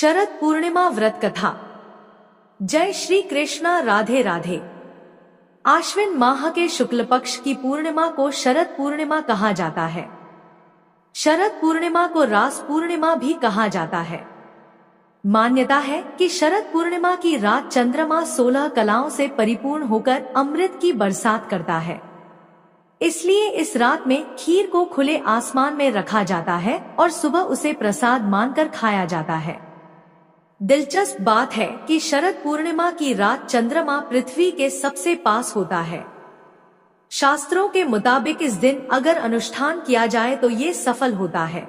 शरद पूर्णिमा व्रत कथा। जय श्री कृष्णा, राधे राधे। आश्विन माह के शुक्ल पक्ष की पूर्णिमा को शरद पूर्णिमा कहा जाता है। शरद पूर्णिमा को रास पूर्णिमा भी कहा जाता है। मान्यता है कि शरद पूर्णिमा की रात चंद्रमा 16 कलाओं से परिपूर्ण होकर अमृत की बरसात करता है। इसलिए इस रात में खीर को खुले आसमान में रखा जाता है और सुबह उसे प्रसाद मानकर खाया जाता है। दिलचस्प बात है कि शरद पूर्णिमा की रात चंद्रमा पृथ्वी के सबसे पास होता है। शास्त्रों के मुताबिक इस दिन अगर अनुष्ठान किया जाए तो ये सफल होता है।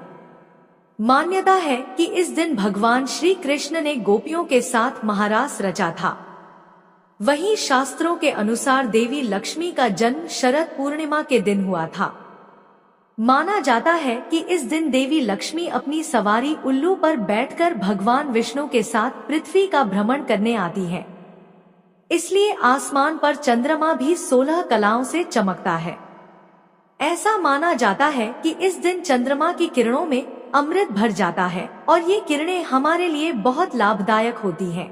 मान्यता है कि इस दिन भगवान श्री कृष्ण ने गोपियों के साथ महारास रचा था। वहीं शास्त्रों के अनुसार देवी लक्ष्मी का जन्म शरद पूर्णिमा के दिन हुआ था। माना जाता है कि इस दिन देवी लक्ष्मी अपनी सवारी उल्लू पर बैठकर भगवान विष्णु के साथ पृथ्वी का भ्रमण करने आती हैं। इसलिए आसमान पर चंद्रमा भी 16 कलाओं से चमकता है। ऐसा माना जाता है कि इस दिन चंद्रमा की किरणों में अमृत भर जाता है और ये किरणें हमारे लिए बहुत लाभदायक होती हैं।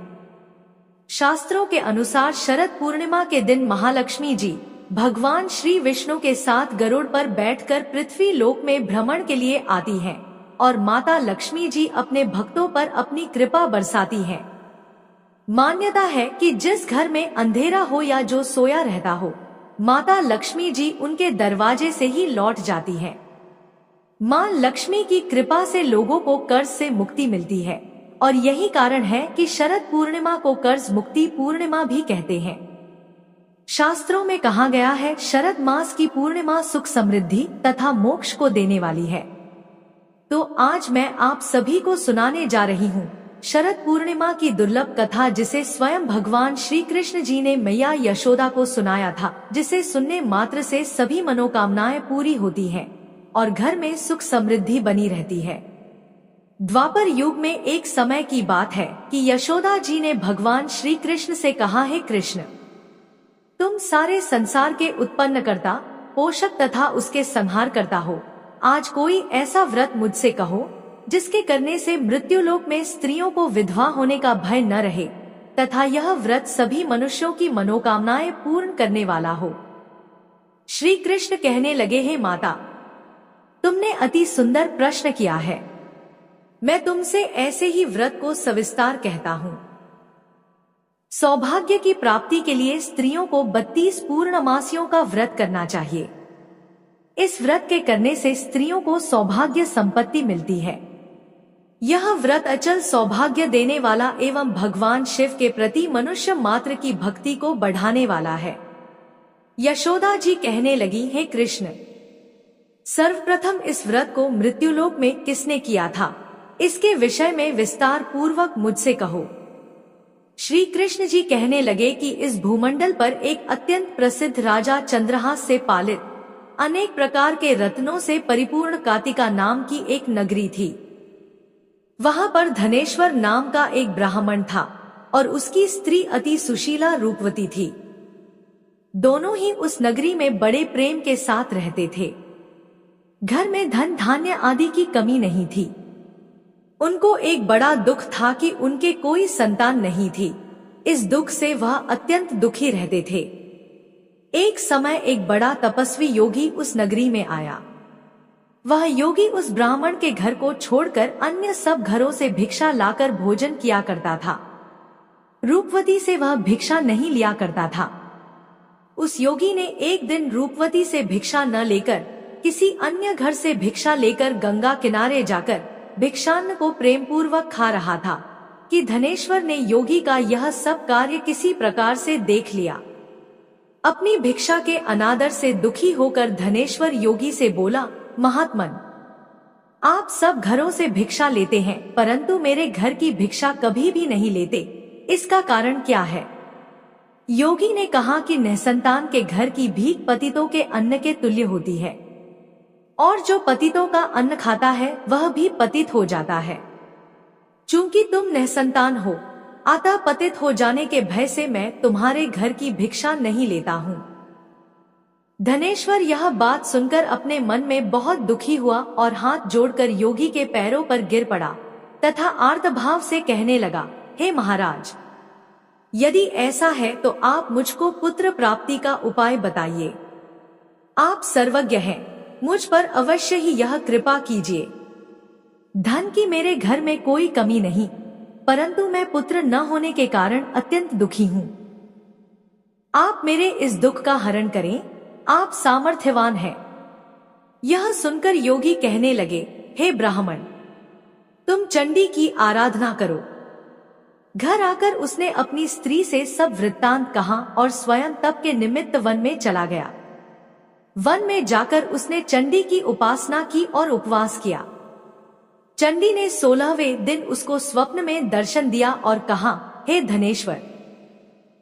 शास्त्रों के अनुसार शरद पूर्णिमा के दिन महालक्ष्मी जी भगवान श्री विष्णु के साथ गरुड़ पर बैठकर पृथ्वी लोक में भ्रमण के लिए आती हैं और माता लक्ष्मी जी अपने भक्तों पर अपनी कृपा बरसाती हैं। मान्यता है कि जिस घर में अंधेरा हो या जो सोया रहता हो, माता लक्ष्मी जी उनके दरवाजे से ही लौट जाती हैं। मां लक्ष्मी की कृपा से लोगों को कर्ज से मुक्ति मिलती है और यही कारण है कि शरद पूर्णिमा को कर्ज मुक्ति पूर्णिमा भी कहते हैं। शास्त्रों में कहा गया है, शरद मास की पूर्णिमा सुख समृद्धि तथा मोक्ष को देने वाली है। तो आज मैं आप सभी को सुनाने जा रही हूँ शरद पूर्णिमा की दुर्लभ कथा, जिसे स्वयं भगवान श्री कृष्ण जी ने मैया यशोदा को सुनाया था, जिसे सुनने मात्र से सभी मनोकामनाएं पूरी होती हैं और घर में सुख समृद्धि बनी रहती है। द्वापर युग में एक समय की बात है कि यशोदा जी ने भगवान श्री कृष्ण से कहा, है कृष्ण, तुम सारे संसार के उत्पन्न करता, पोषक तथा उसके संहार करता हो। आज कोई ऐसा व्रत मुझसे कहो जिसके करने से मृत्युलोक में स्त्रियों को विधवा होने का भय न रहे तथा यह व्रत सभी मनुष्यों की मनोकामनाएं पूर्ण करने वाला हो। श्री कृष्ण कहने लगे, हे माता, तुमने अति सुंदर प्रश्न किया है। मैं तुमसे ऐसे ही व्रत को सविस्तार कहता हूँ। सौभाग्य की प्राप्ति के लिए स्त्रियों को 32 पूर्णमासियों का व्रत करना चाहिए। इस व्रत के करने से स्त्रियों को सौभाग्य संपत्ति मिलती है। यह व्रत अचल सौभाग्य देने वाला एवं भगवान शिव के प्रति मनुष्य मात्र की भक्ति को बढ़ाने वाला है। यशोदा जी कहने लगी, हे कृष्ण, सर्वप्रथम इस व्रत को मृत्युलोक में किसने किया था, इसके विषय में विस्तार पूर्वक मुझसे कहो। श्री कृष्ण जी कहने लगे कि इस भूमंडल पर एक अत्यंत प्रसिद्ध राजा चंद्रहास से पालित अनेक प्रकार के रत्नों से परिपूर्ण कातिका नाम की एक नगरी थी। वहां पर धनेश्वर नाम का एक ब्राह्मण था और उसकी स्त्री अति सुशीला रूपवती थी। दोनों ही उस नगरी में बड़े प्रेम के साथ रहते थे। घर में धन धान्य आदि की कमी नहीं थी। उनको एक बड़ा दुख था कि उनके कोई संतान नहीं थी। इस दुख से वह अत्यंत दुखी रहते थे। एक समय एक बड़ा तपस्वी योगी उस नगरी में आया। वह योगी उस ब्राह्मण के घर को छोड़कर अन्य सब घरों से भिक्षा लाकर भोजन किया करता था। रूपवती से वह भिक्षा नहीं लिया करता था। उस योगी ने एक दिन रूपवती से भिक्षा न लेकर किसी अन्य घर से भिक्षा लेकर गंगा किनारे जाकर भिक्षान्न को प्रेम पूर्वक खा रहा था कि धनेश्वर ने योगी का यह सब कार्य किसी प्रकार से देख लिया। अपनी भिक्षा के अनादर से दुखी होकर धनेश्वर योगी से बोला, महात्मन, आप सब घरों से भिक्षा लेते हैं परंतु मेरे घर की भिक्षा कभी भी नहीं लेते, इसका कारण क्या है? योगी ने कहा कि निसंतान के घर की भीख पतितों के अन्न के तुल्य होती है और जो पतितों का अन्न खाता है वह भी पतित हो जाता है। चूंकि तुम निसंतान हो, अतः पतित हो जाने के भय से मैं तुम्हारे घर की भिक्षा नहीं लेता हूँ। धनेश्वर यह बात सुनकर अपने मन में बहुत दुखी हुआ और हाथ जोड़कर योगी के पैरों पर गिर पड़ा तथा आर्तभाव से कहने लगा, हे महाराज, यदि ऐसा है तो आप मुझको पुत्र प्राप्ति का उपाय बताइए। आप सर्वज्ञ हैं, मुझ पर अवश्य ही यह कृपा कीजिए। धन की मेरे घर में कोई कमी नहीं, परंतु मैं पुत्र न होने के कारण अत्यंत दुखी हूँ। आप मेरे इस दुख का हरण करें, आप सामर्थ्यवान हैं। यह सुनकर योगी कहने लगे, हे ब्राह्मण, तुम चंडी की आराधना करो। घर आकर उसने अपनी स्त्री से सब वृत्तांत कहा और स्वयं तप के निमित्त वन में चला गया। वन में जाकर उसने चंडी की उपासना की और उपवास किया। चंडी ने 16वें दिन उसको स्वप्न में दर्शन दिया और कहा, हे धनेश्वर,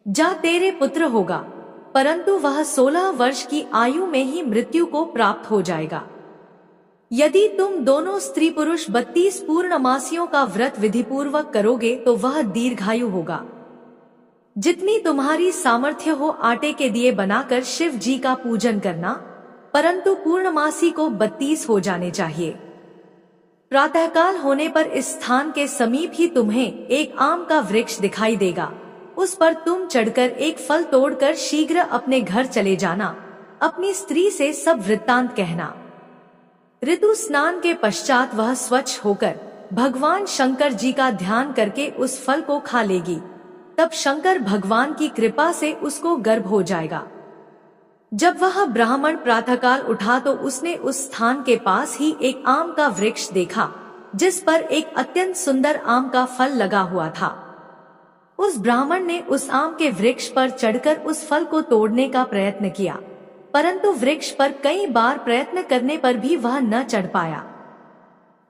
जा तेरे पुत्र होगा, परंतु वह 16 वर्ष की आयु में ही मृत्यु को प्राप्त हो जाएगा। यदि तुम दोनों स्त्री पुरुष 32 पूर्णमासियों का व्रत विधिपूर्वक करोगे तो वह दीर्घायु होगा। जितनी तुम्हारी सामर्थ्य हो आटे के दिए बनाकर शिव जी का पूजन करना, परंतु पूर्णमासी को 32 हो जाने चाहिए। प्रातःकाल होने पर इस स्थान के समीप ही तुम्हें एक आम का वृक्ष दिखाई देगा। उस पर तुम चढ़कर एक फल तोड़कर शीघ्र अपने घर चले जाना। अपनी स्त्री से सब वृत्तांत कहना। ऋतु स्नान के पश्चात वह स्वच्छ होकर भगवान शंकर जी का ध्यान करके उस फल को खा लेगी। तब शंकर भगवान की कृपा से उसको गर्भ हो जाएगा। जब वह ब्राह्मण प्रातःकाल उठा तो उसने उस स्थान के पास ही एक आम का वृक्ष देखा, जिस पर एक अत्यंत सुंदर आम का फल लगा हुआ था। उस ब्राह्मण ने उस आम के वृक्ष पर चढ़कर उस फल को तोड़ने का प्रयत्न किया, परंतु वृक्ष पर कई बार प्रयत्न करने पर भी वह न चढ़ पाया।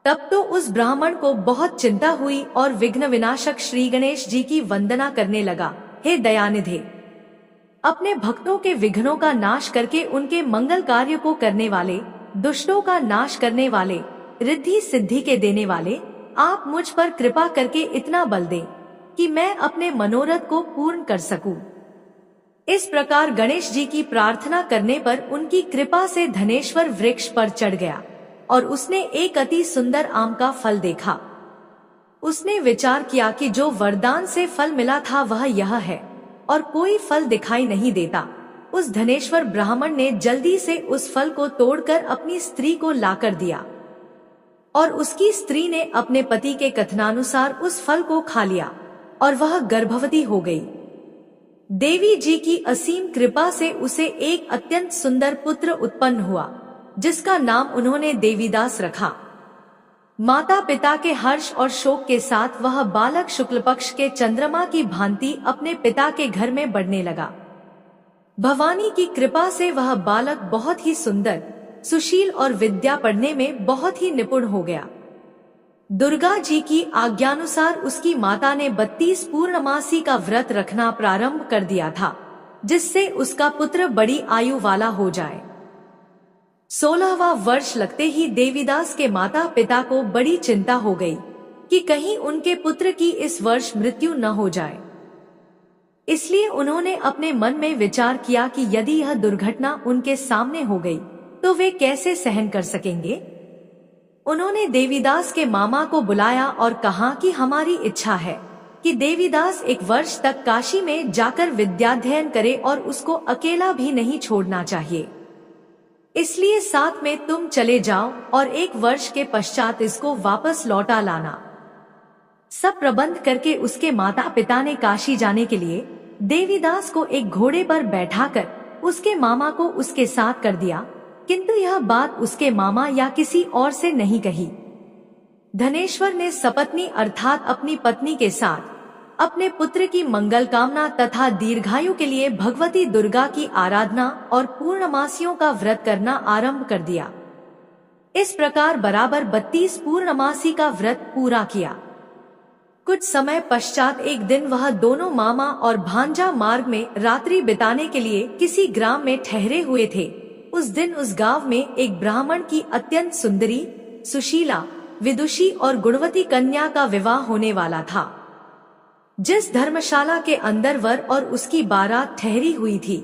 तब तो उस ब्राह्मण को बहुत चिंता हुई और विघ्न विनाशक श्री गणेश जी की वंदना करने लगा। हे दयानिधे, अपने भक्तों के विघ्नों का नाश करके उनके मंगल कार्य को करने वाले, दुष्टों का नाश करने वाले, रिद्धि सिद्धि के देने वाले, आप मुझ पर कृपा करके इतना बल दें कि मैं अपने मनोरथ को पूर्ण कर सकूं। इस प्रकार गणेश जी की प्रार्थना करने पर उनकी कृपा से धनेश्वर वृक्ष पर चढ़ गया और उसने एक अति सुंदर आम का फल देखा। उसने विचार किया कि जो वरदान से फल मिला था वह यह है और कोई फल दिखाई नहीं देता। उस धनेश्वर ब्राह्मण ने जल्दी से उस फल को तोड़कर अपनी स्त्री को लाकर दिया और उसकी स्त्री ने अपने पति के कथनानुसार उस फल को खा लिया और वह गर्भवती हो गई। देवी जी की असीम कृपा से उसे एक अत्यंत सुंदर पुत्र उत्पन्न हुआ, जिसका नाम उन्होंने देवीदास रखा। माता पिता के हर्ष और शोक के साथ वह बालक शुक्ल पक्ष के चंद्रमा की भांति अपने पिता के घर में बढ़ने लगा। भवानी की कृपा से वह बालक बहुत ही सुंदर, सुशील और विद्या पढ़ने में बहुत ही निपुण हो गया। दुर्गा जी की आज्ञानुसार उसकी माता ने 32 पूर्णमासी का व्रत रखना प्रारंभ कर दिया था, जिससे उसका पुत्र बड़ी आयु वाला हो जाए। 16वां वर्ष लगते ही देवीदास के माता पिता को बड़ी चिंता हो गई कि कहीं उनके पुत्र की इस वर्ष मृत्यु न हो जाए। इसलिए उन्होंने अपने मन में विचार किया कि यदि यह दुर्घटना उनके सामने हो गई तो वे कैसे सहन कर सकेंगे। उन्होंने देवीदास के मामा को बुलाया और कहा कि हमारी इच्छा है कि देवीदास 1 वर्ष तक काशी में जाकर विद्याध्ययन करे और उसको अकेला भी नहीं छोड़ना चाहिए। इसलिए साथ में तुम चले जाओ और 1 वर्ष के पश्चात इसको वापस लौटा लाना। सब प्रबंध करके उसके माता पिता ने काशी जाने के लिए देवीदास को एक घोड़े पर बैठाकर उसके मामा को उसके साथ कर दिया, किंतु यह बात उसके मामा या किसी और से नहीं कही। धनेश्वर ने सपत्नी अर्थात अपनी पत्नी के साथ अपने पुत्र की मंगल कामना तथा दीर्घायु के लिए भगवती दुर्गा की आराधना और पूर्णमासियों का व्रत करना आरंभ कर दिया। इस प्रकार बराबर 32 पूर्णमासी का व्रत पूरा किया। कुछ समय पश्चात एक दिन वह दोनों मामा और भांजा मार्ग में रात्रि बिताने के लिए किसी ग्राम में ठहरे हुए थे। उस दिन उस गांव में एक ब्राह्मण की अत्यंत सुंदरी, सुशीला, विदुषी और गुणवती कन्या का विवाह होने वाला था। जिस धर्मशाला के अंदर वर और उसकी बारात ठहरी हुई थी,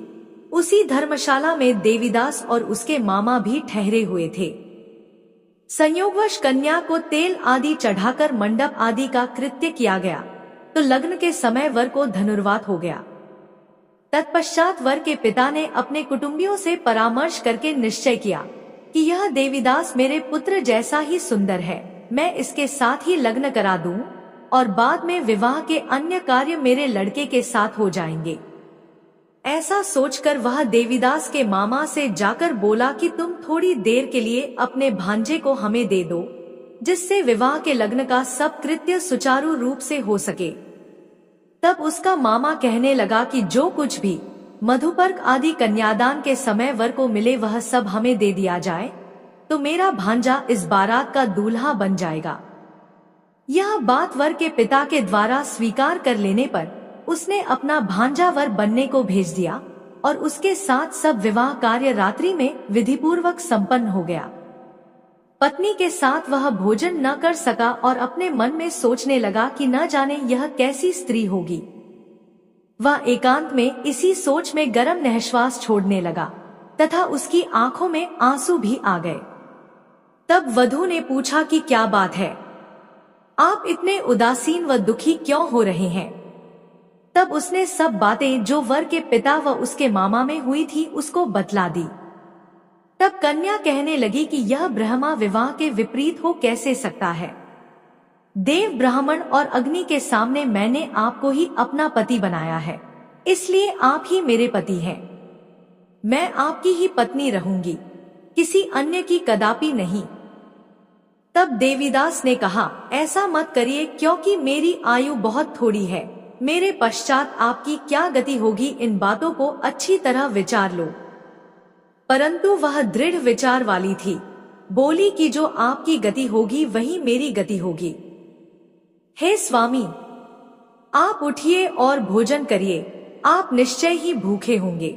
उसी धर्मशाला में देवीदास और उसके मामा भी ठहरे हुए थे। संयोगवश कन्या को तेल आदि चढ़ाकर मंडप आदि का कृत्य किया गया तो लग्न के समय वर को धनुर्वात हो गया। तत्पश्चात वर के पिता ने अपने कुटुंबियों से परामर्श करके निश्चय किया कि यह देवीदास मेरे पुत्र जैसा ही सुंदर है, मैं इसके साथ ही लग्न करा दूं और बाद में विवाह के अन्य कार्य मेरे लड़के के साथ हो जाएंगे। ऐसा सोचकर वह देवीदास के मामा से जाकर बोला कि तुम थोड़ी देर के लिए अपने भांजे को हमें दे दो, जिससे विवाह के लग्न का सब कृत्य सुचारू रूप से हो सके। तब उसका मामा कहने लगा कि जो कुछ भी मधुपर्क आदि कन्यादान के समय वर को मिले वह सब हमें दे दिया जाए, तो मेरा भांजा इस बारात का दूल्हा बन जाएगा। यह बात वर के पिता के द्वारा स्वीकार कर लेने पर उसने अपना भांजा वर बनने को भेज दिया और उसके साथ सब विवाह कार्य रात्रि में विधिपूर्वक संपन्न हो गया। पत्नी के साथ वह भोजन न कर सका और अपने मन में सोचने लगा कि न जाने यह कैसी स्त्री होगी। वह एकांत में इसी सोच में गर्म निःश्वास छोड़ने लगा तथा उसकी आंखों में आंसू भी आ गए। तब वधू ने पूछा कि क्या बात है, आप इतने उदासीन व दुखी क्यों हो रहे हैं? तब उसने सब बातें जो वर के पिता व उसके मामा में हुई थी उसको बतला दी। तब कन्या कहने लगी कि यह ब्रह्मा विवाह के विपरीत हो कैसे सकता है। देव, ब्राह्मण और अग्नि के सामने मैंने आपको ही अपना पति बनाया है, इसलिए आप ही मेरे पति हैं। मैं आपकी ही पत्नी रहूंगी, किसी अन्य की कदापि नहीं। तब देवीदास ने कहा, ऐसा मत करिए, क्योंकि मेरी आयु बहुत थोड़ी है। मेरे पश्चात आपकी क्या गति होगी, इन बातों को अच्छी तरह विचार लो। परंतु वह दृढ़ विचार वाली थी, बोली कि जो आपकी गति होगी वही मेरी गति होगी। हे स्वामी, आप उठिए और भोजन करिए, आप निश्चय ही भूखे होंगे।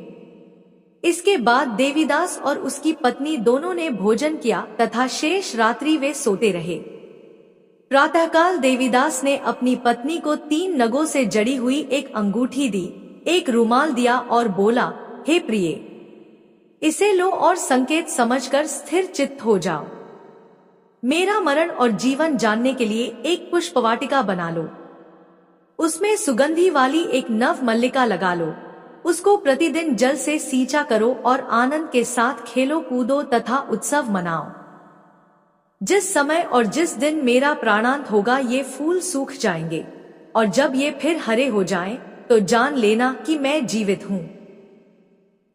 इसके बाद देवीदास और उसकी पत्नी दोनों ने भोजन किया तथा शेष रात्रि वे सोते रहे। प्रातःकाल देवीदास ने अपनी पत्नी को 3 नगों से जड़ी हुई एक अंगूठी दी, एक रुमाल दिया और बोला, हे प्रिय, इसे लो और संकेत समझकर स्थिर चित्त हो जाओ। मेरा मरण और जीवन जानने के लिए एक पुष्पवाटिका बना लो, उसमें सुगंधी वाली एक नव मल्लिका लगा लो, उसको प्रतिदिन जल से सींचा करो और आनंद के साथ खेलो कूदो तथा उत्सव मनाओ। जिस समय और जिस दिन मेरा प्राणांत होगा ये फूल सूख जाएंगे, और जब ये फिर हरे हो जाएं, तो जान लेना कि मैं जीवित हूँ।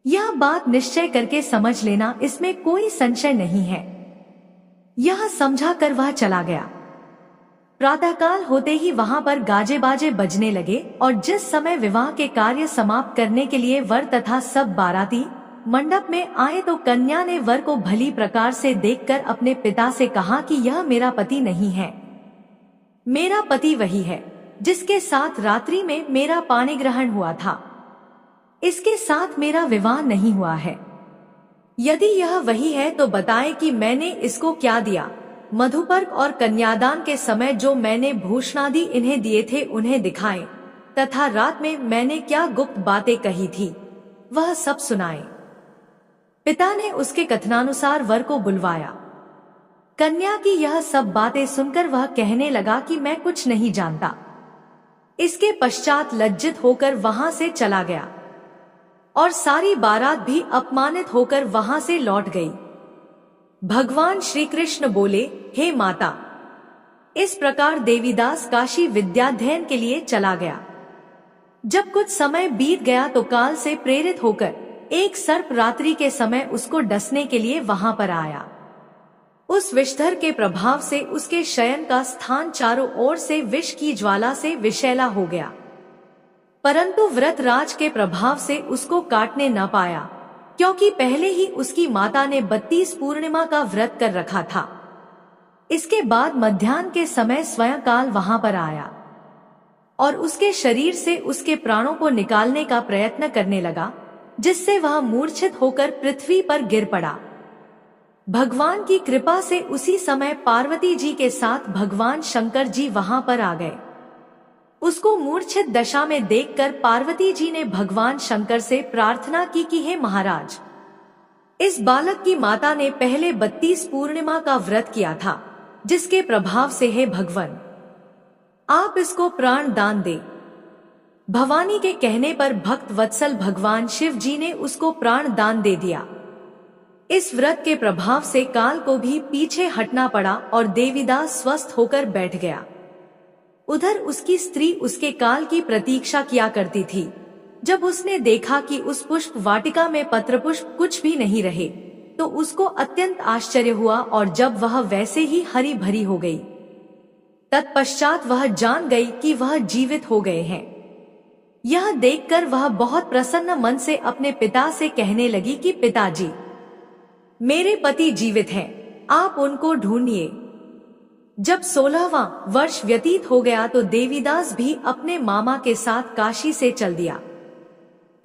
यह बात निश्चय करके समझ लेना, इसमें कोई संशय नहीं है। यह समझा कर वह चला गया। प्रातःकाल होते ही वहां पर गाजे बाजे बजने लगे और जिस समय विवाह के कार्य समाप्त करने के लिए वर तथा सब बाराती मंडप में आए तो कन्या ने वर को भली प्रकार से देखकर अपने पिता से कहा कि यह मेरा पति नहीं है। मेरा पति वही है जिसके साथ रात्रि में मेरा पाणी ग्रहण हुआ था, इसके साथ मेरा विवाह नहीं हुआ है। यदि यह वही है तो बताए कि मैंने इसको क्या दिया। मधुपर्क और कन्यादान के समय जो मैंने भूषणादि इन्हें दिए थे उन्हें दिखाएं, तथा रात में मैंने क्या गुप्त बातें कही थी वह सब सुनाए। पिता ने उसके कथनानुसार वर को बुलवाया। कन्या की यह सब बातें सुनकर वह कहने लगा कि मैं कुछ नहीं जानता। इसके पश्चात लज्जित होकर वहां से चला गया और सारी बारात भी अपमानित होकर वहां से लौट गई। भगवान श्री कृष्ण बोले, हे माता। इस प्रकार देवीदास काशी विद्याध्ययन के लिए चला गया। जब कुछ समय बीत गया तो काल से प्रेरित होकर एक सर्प रात्रि के समय उसको डसने के लिए वहां पर आया। उस विषधर के प्रभाव से उसके शयन का स्थान चारों ओर से विष की ज्वाला से विषैला हो गया, परंतु व्रतराज के प्रभाव से उसको काटने न पाया, क्योंकि पहले ही उसकी माता ने 32 पूर्णिमा का व्रत कर रखा था। इसके बाद मध्याह्न के समय स्वयं काल वहां पर आया और उसके शरीर से उसके प्राणों को निकालने का प्रयत्न करने लगा, जिससे वह मूर्छित होकर पृथ्वी पर गिर पड़ा। भगवान की कृपा से उसी समय पार्वती जी के साथ भगवान शंकर जी वहां पर आ गए। उसको मूर्छित दशा में देखकर पार्वती जी ने भगवान शंकर से प्रार्थना की कि हे महाराज, इस बालक की माता ने पहले 32 पूर्णिमा का व्रत किया था, जिसके प्रभाव से हे भगवान, आप इसको प्राण दान दे। भवानी के कहने पर भक्त वत्सल भगवान शिव जी ने उसको प्राण दान दे दिया। इस व्रत के प्रभाव से काल को भी पीछे हटना पड़ा और देवीदास स्वस्थ होकर बैठ गया। उधर उसकी स्त्री उसके काल की प्रतीक्षा किया करती थी। जब उसने देखा कि उस पुष्प वाटिका में पत्र पुष्प कुछ भी नहीं रहे, तो उसको अत्यंत आश्चर्य हुआ और जब वह वैसे ही हरी भरी हो गई, तत्पश्चात वह जान गई कि वह जीवित हो गए हैं। यह देखकर वह बहुत प्रसन्न मन से अपने पिता से कहने लगी कि पिताजी, मेरे पति जीवित हैं, आप उनको ढूंढिए। जब 16वां वर्ष व्यतीत हो गया तो देवीदास भी अपने मामा के साथ काशी से चल दिया।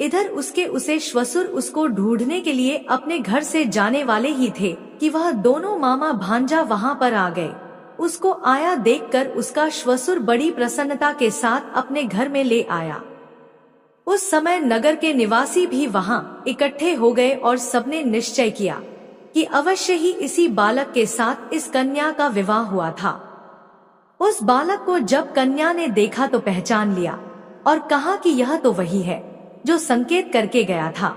इधर उसे श्वसुर उसको ढूंढने के लिए अपने घर से जाने वाले ही थे कि वह दोनों मामा भांजा वहां पर आ गए। उसको आया देखकर उसका श्वसुर बड़ी प्रसन्नता के साथ अपने घर में ले आया। उस समय नगर के निवासी भी वहां इकट्ठे हो गए और सबने निश्चय किया कि अवश्य ही इसी बालक के साथ इस कन्या का विवाह हुआ था। उस बालक को जब कन्या ने देखा तो पहचान लिया और कहा कि यह तो वही है जो संकेत करके गया था।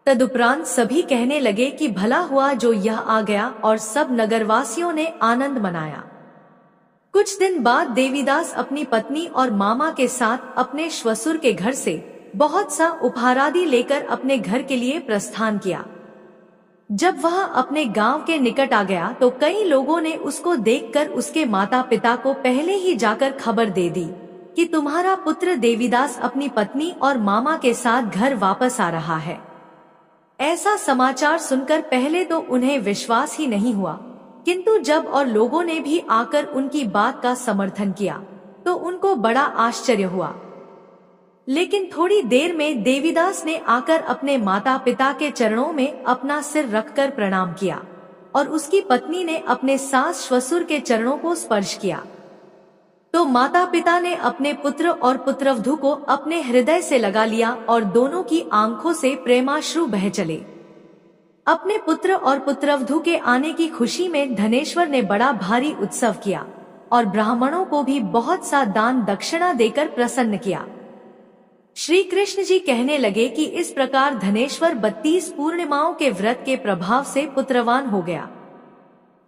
तदुपरांत सभी कहने लगे कि भला हुआ जो यह आ गया, और सब नगरवासियों ने आनंद मनाया। कुछ दिन बाद देवीदास अपनी पत्नी और मामा के साथ अपने श्वसुर के घर से बहुत सा उपहारादि लेकर अपने घर के लिए प्रस्थान किया। जब वह अपने गांव के निकट आ गया तो कई लोगों ने उसको देखकर उसके माता पिता को पहले ही जाकर खबर दे दी कि तुम्हारा पुत्र देवीदास अपनी पत्नी और मामा के साथ घर वापस आ रहा है। ऐसा समाचार सुनकर पहले तो उन्हें विश्वास ही नहीं हुआ, किंतु जब और लोगों ने भी आकर उनकी बात का समर्थन किया तो उनको बड़ा आश्चर्य हुआ। लेकिन थोड़ी देर में देवीदास ने आकर अपने माता पिता के चरणों में अपना सिर रखकर प्रणाम किया और उसकी पत्नी ने अपने सास श्वसुर के चरणों को स्पर्श किया। तो माता पिता ने अपने पुत्र और पुत्रवधू को अपने हृदय से लगा लिया और दोनों की आंखों से प्रेमाश्रु बह चले। अपने पुत्र और पुत्रवधू के आने की खुशी में धनेश्वर ने बड़ा भारी उत्सव किया और ब्राह्मणों को भी बहुत सा दान दक्षिणा देकर प्रसन्न किया। श्री कृष्ण जी कहने लगे कि इस प्रकार धनेश्वर 32 पूर्णिमाओं के व्रत के प्रभाव से पुत्रवान हो गया।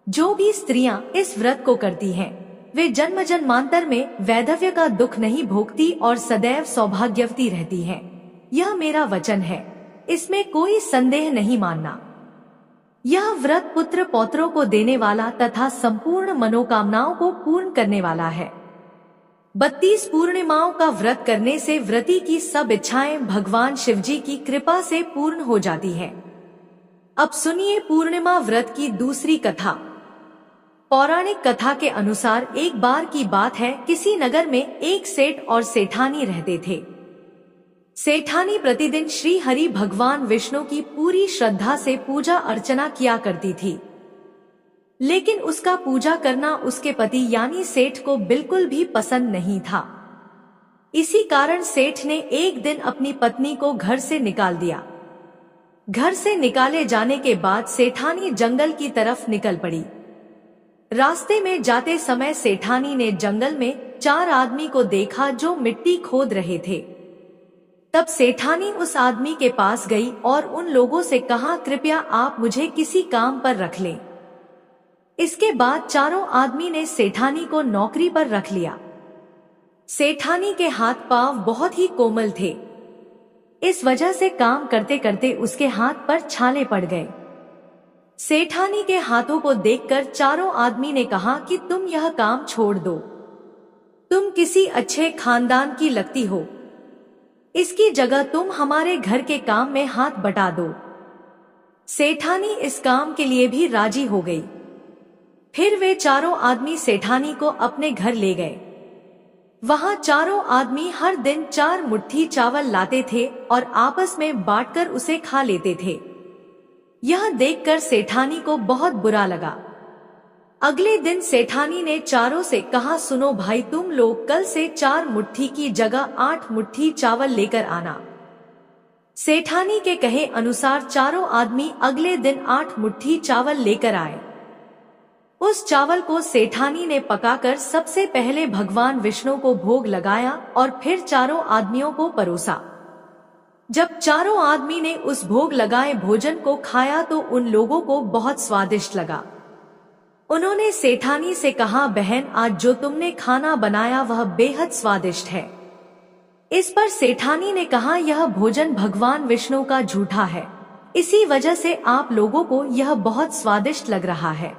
जो भी स्त्रियां इस व्रत को करती हैं, वे जन्म जन्मांतर में वैधव्य का दुख नहीं भोगती और सदैव सौभाग्यवती रहती हैं। यह मेरा वचन है, इसमें कोई संदेह नहीं मानना। यह व्रत पुत्र पौत्रों को देने वाला तथा संपूर्ण मनोकामनाओं को पूर्ण करने वाला है। 32 पूर्णिमाओं का व्रत करने से व्रती की सब इच्छाएं भगवान शिवजी की कृपा से पूर्ण हो जाती हैं। अब सुनिए पूर्णिमा व्रत की दूसरी कथा। पौराणिक कथा के अनुसार एक बार की बात है, किसी नगर में एक सेठ और सेठानी रहते थे। सेठानी प्रतिदिन श्री हरि भगवान विष्णु की पूरी श्रद्धा से पूजा अर्चना किया करती थी, लेकिन उसका पूजा करना उसके पति यानी सेठ को बिल्कुल भी पसंद नहीं था। इसी कारण सेठ ने एक दिन अपनी पत्नी को घर से निकाल दिया। घर से निकाले जाने के बाद सेठानी जंगल की तरफ निकल पड़ी। रास्ते में जाते समय सेठानी ने जंगल में 4 आदमी को देखा जो मिट्टी खोद रहे थे। तब सेठानी उस आदमी के पास गई और उन लोगों से कहा, कृपया आप मुझे किसी काम पर रख लें। इसके बाद चारों आदमी ने सेठानी को नौकरी पर रख लिया। सेठानी के हाथ पांव बहुत ही कोमल थे, इस वजह से काम करते करते उसके हाथ पर छाले पड़ गए। सेठानी के हाथों को देखकर चारों आदमी ने कहा कि तुम यह काम छोड़ दो, तुम किसी अच्छे खानदान की लगती हो, इसकी जगह तुम हमारे घर के काम में हाथ बटा दो। सेठानी इस काम के लिए भी राजी हो गई। फिर वे चारों आदमी सेठानी को अपने घर ले गए। वहां चारों आदमी हर दिन 4 मुट्ठी चावल लाते थे और आपस में बांटकर उसे खा लेते थे। यह देखकर सेठानी को बहुत बुरा लगा। अगले दिन सेठानी ने चारों से कहा, सुनो भाई, तुम लोग कल से 4 मुट्ठी की जगह 8 मुट्ठी चावल लेकर आना। सेठानी के कहे अनुसार चारों आदमी अगले दिन 8 मुट्ठी चावल लेकर आए। उस चावल को सेठानी ने पकाकर सबसे पहले भगवान विष्णु को भोग लगाया और फिर चारों आदमियों को परोसा। जब चारों आदमी ने उस भोग लगाए भोजन को खाया तो उन लोगों को बहुत स्वादिष्ट लगा। उन्होंने सेठानी से कहा, बहन, आज जो तुमने खाना बनाया वह बेहद स्वादिष्ट है। इस पर सेठानी ने कहा, यह भोजन भगवान विष्णु का झूठा है, इसी वजह से आप लोगों को यह बहुत स्वादिष्ट लग रहा है।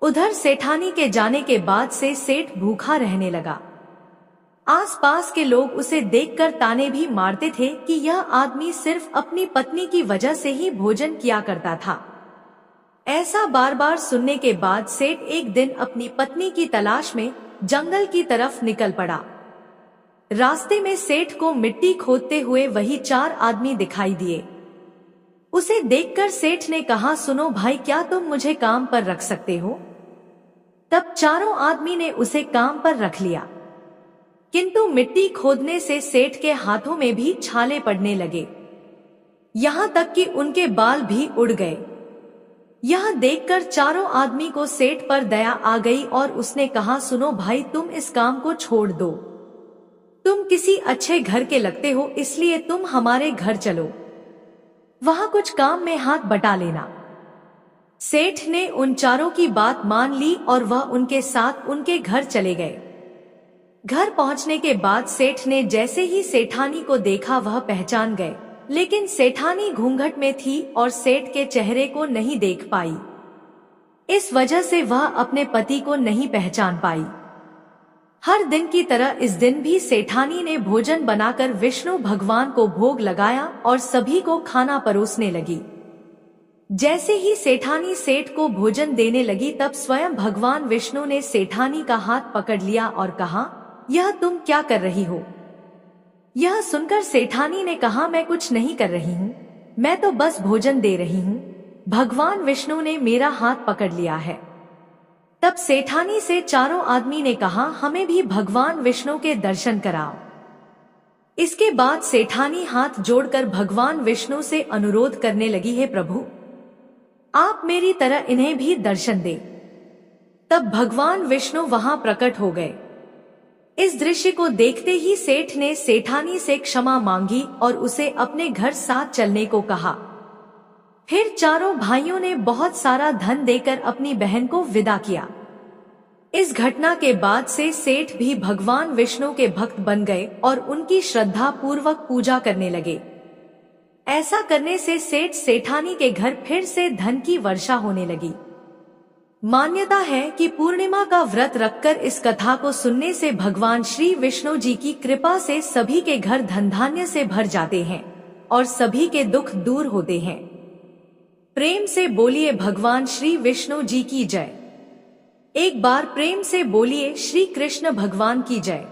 उधर सेठानी के जाने के बाद से सेठ भूखा रहने लगा। आसपास के लोग उसे देखकर ताने भी मारते थे कि यह आदमी सिर्फ अपनी पत्नी की वजह से ही भोजन किया करता था। ऐसा बार बार सुनने के बाद सेठ एक दिन अपनी पत्नी की तलाश में जंगल की तरफ निकल पड़ा। रास्ते में सेठ को मिट्टी खोदते हुए वही 4 आदमी दिखाई दिए। उसे देखकर सेठ ने कहा, सुनो भाई, क्या तुम मुझे काम पर रख सकते हो? तब चारों आदमी ने उसे काम पर रख लिया, किंतु मिट्टी खोदने से सेठ के हाथों में भी छाले पड़ने लगे, यहाँ तक कि उनके बाल भी उड़ गए। यह देखकर चारों आदमी को सेठ पर दया आ गई और उसने कहा, सुनो भाई, तुम इस काम को छोड़ दो। तुम किसी अच्छे घर के लगते हो, इसलिए तुम हमारे घर चलो, वहां कुछ काम में हाथ बटा लेना। सेठ ने उन चारों की बात मान ली और वह उनके साथ उनके घर चले गए। घर पहुंचने के बाद सेठ ने जैसे ही सेठानी को देखा वह पहचान गए, लेकिन सेठानी घूंघट में थी और सेठ के चेहरे को नहीं देख पाई। इस वजह से वह अपने पति को नहीं पहचान पाई। हर दिन की तरह इस दिन भी सेठानी ने भोजन बनाकर विष्णु भगवान को भोग लगाया और सभी को खाना परोसने लगी। जैसे ही सेठानी सेठ को भोजन देने लगी तब स्वयं भगवान विष्णु ने सेठानी का हाथ पकड़ लिया और कहा, यह तुम क्या कर रही हो? यह सुनकर सेठानी ने कहा, मैं कुछ नहीं कर रही हूँ, मैं तो बस भोजन दे रही हूँ। भगवान विष्णु ने मेरा हाथ पकड़ लिया है। तब सेठानी से चारों आदमी ने कहा, हमें भी भगवान विष्णु के दर्शन कराओ। इसके बाद सेठानी हाथ जोड़कर भगवान विष्णु से अनुरोध करने लगी, हे प्रभु, आप मेरी तरह इन्हें भी दर्शन दे। तब भगवान विष्णु वहां प्रकट हो गए। इस दृश्य को देखते ही सेठ ने सेठानी से क्षमा मांगी और उसे अपने घर साथ चलने को कहा। फिर चारों भाइयों ने बहुत सारा धन देकर अपनी बहन को विदा किया। इस घटना के बाद से सेठ भी भगवान विष्णु के भक्त बन गए और उनकी श्रद्धा पूर्वक पूजा करने लगे। ऐसा करने से सेठ सेठानी के घर फिर से धन की वर्षा होने लगी। मान्यता है कि पूर्णिमा का व्रत रखकर इस कथा को सुनने से भगवान श्री विष्णु जी की कृपा से सभी के घर धन धान्य से भर जाते हैं और सभी के दुख दूर होते हैं। प्रेम से बोलिए भगवान श्री विष्णु जी की जय। एक बार प्रेम से बोलिए श्री कृष्ण भगवान की जय।